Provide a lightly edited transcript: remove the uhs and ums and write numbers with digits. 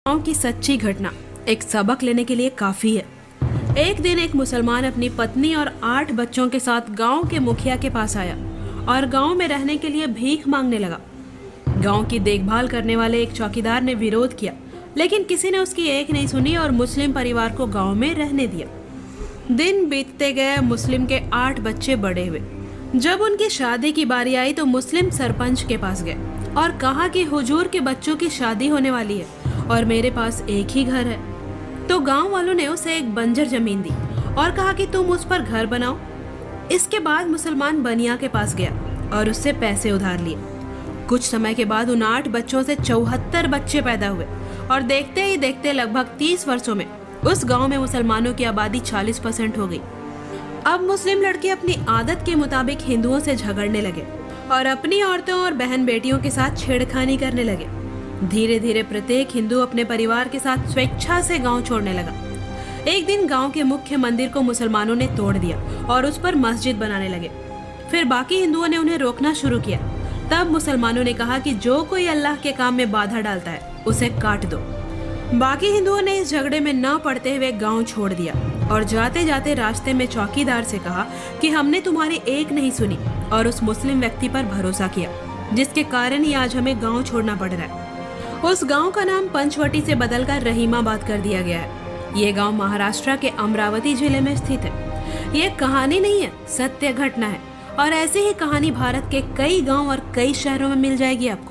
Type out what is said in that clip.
गांव की सच्ची घटना एक सबक लेने के लिए काफी है। एक दिन एक मुसलमान अपनी पत्नी और 8 बच्चों के साथ गांव के मुखिया के पास आया और गांव में रहने के लिए भीख मांगने लगा। गांव की देखभाल करने वाले एक चौकीदार ने विरोध किया, लेकिन किसी ने उसकी एक नहीं सुनी और मुस्लिम परिवार को गांव में रहने दिया। दिन बीतते गए, मुस्लिम के 8 बच्चे बड़े हुए। जब उनकी शादी की बारी आई तो मुस्लिम सरपंच के पास गए और कहा कि हुजूर के बच्चों की शादी होने वाली है और मेरे पास एक ही घर है। तो गांव वालों ने उसे एक बंजर जमीन दी और कहा कि तुम उस पर घर बनाओ। इसके बाद मुसलमान बनिया के पास गया और उससे पैसे उधार लिए। कुछ समय के बाद उन 8 बच्चों से 74 बच्चे पैदा हुए और देखते ही देखते लगभग 30 वर्षों में उस गांव में मुसलमानों की आबादी 40% हो गई। अब मुस्लिम लड़के अपनी आदत के मुताबिक हिंदुओं से झगड़ने लगे और अपनी औरतों और बहन बेटियों के साथ छेड़खानी करने लगे। धीरे धीरे प्रत्येक हिंदू अपने परिवार के साथ स्वेच्छा से गांव छोड़ने लगा। एक दिन गांव के मुख्य मंदिर को मुसलमानों ने तोड़ दिया और उस पर मस्जिद बनाने लगे। फिर बाकी हिंदुओं ने उन्हें रोकना शुरू किया। तब मुसलमानों ने कहा कि जो कोई अल्लाह के काम में बाधा डालता है उसे काट दो। बाकी हिंदुओं ने इस झगड़े में न पड़ते हुए गांव छोड़ दिया और जाते जाते रास्ते में चौकीदार से कहा कि हमने तुम्हारी एक नहीं सुनी और उस मुस्लिम व्यक्ति पर भरोसा किया, जिसके कारण ही आज हमें गांव छोड़ना पड़ रहा है। उस गांव का नाम पंचवटी से बदलकर रहीमाबाद कर दिया गया है। ये गांव महाराष्ट्र के अमरावती जिले में स्थित है। ये कहानी नहीं है, सत्य घटना है और ऐसी ही कहानी भारत के कई गांव और कई शहरों में मिल जाएगी आपको।